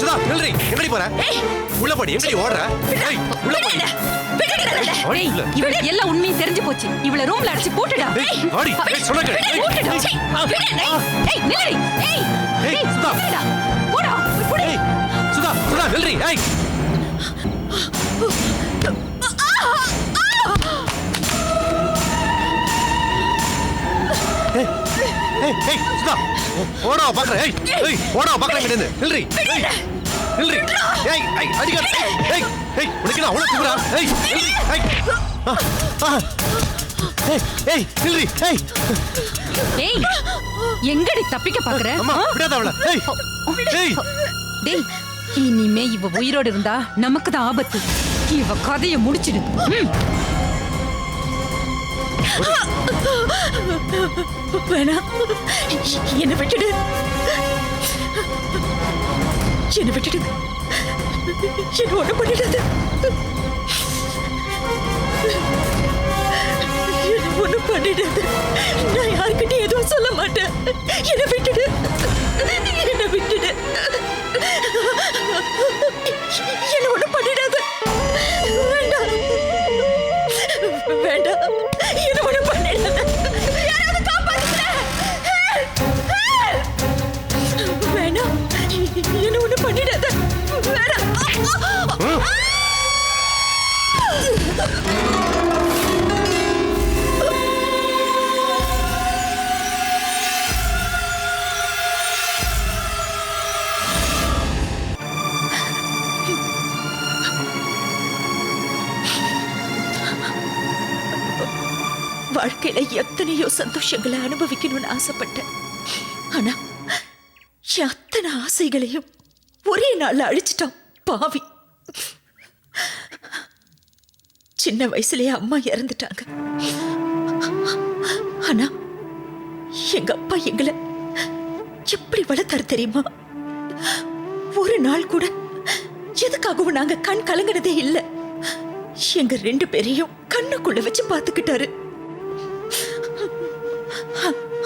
சுதா நில்றி எங்கடி போற உள்ள போடி எங்கடி ஓடுற ஏய் உள்ள போடி ஏய் இவள எல்லாம் உண்மையை தெரிஞ்சு போச்சு இவள ரூம்ல அடைச்சு போட்டுடா ஏய் வாடி சொல்லுங்க ஏய் நில்றி ஏய் ஏய் சுதா போடா போடு ஏய் சுதா நில்றி ஏய் ஏய் சுதா ஓடா பாக்குற ஏய் ஓடா பாக்குற இங்க நில்றி நில்றி ஏய் அடிக்க ஏய் உனக்கு நான் அவ்வளவு திமிரா ஏய் நில்றி ஏய் நில்றி ஏய் எங்கடி தப்பிக்க பாக்குற அம்மா விடாத அவள ஏய் டேய் இனிமே இவ உயிரோட இருந்தா நமக்கு தான் ஆபத்து இவ கதையை முடிச்சிடு வேணா என்ன விட்டுடு என்ன விட்டுடு என்ன ஒண்ணு பண்ணிடாது என்ன ஒண்ணு பண்ணிடாது நான் யாருக்கிட்ட எதுவும் சொல்ல மாட்டேன் என்ன விட்டுடு என்ன விட்டுடு என்ன ஒண்ணு பண்ணிடாது வேண்டாம் வேண்டாம் என்ன ஒண்ணு பண்ணிடாது யாராவது காப்பாத்துங்க வேண்டாம் என்ன ஒண்ணு பண்ணிடாத வேண்டாம் வாழ்க்கையில எத்தனையோ சந்தோஷங்களை அனுபவிக்கணும்னு ஆசைப்பட்டேன் ஆனா அத்தனை ஆசைகளையும் ஒரே நாள்ல அழிச்சிட்டான் பாவி சின்ன வயசுலயே அம்மா இறந்துட்டாங்க ஆனா எங்க அப்பா எங்களை எப்படி வளர்த்தாரு தெரியுமா ஒரு நாள் கூட எதுக்காகவும் நாங்க கண் கலங்கினதே இல்லை எங்க 2 பேரையும் கண்ணுக்குள்ள வச்சு பாத்துக்கிட்டாரு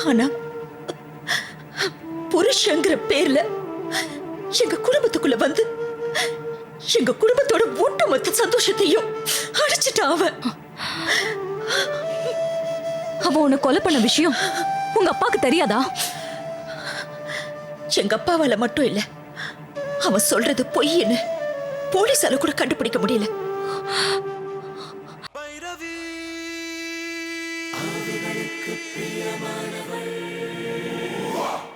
ஆனா புருஷங்கிற பேர்ல எங்க குடும்பத்துக்குள்ள வந்து எங்க குடும்பத்தோட ஒட்டுமொத்த சந்தோஷத்தையும் அடிச்சிட்டான் அவன் உன்னை கொலை பண்ண விஷயம் உங்க அப்பாக்கு தெரியாதா எங்க அப்பாவால மட்டும் இல்ல அவன் சொல்றது பொய்ன்னு போலீஸால கூட கண்டுபிடிக்க முடியல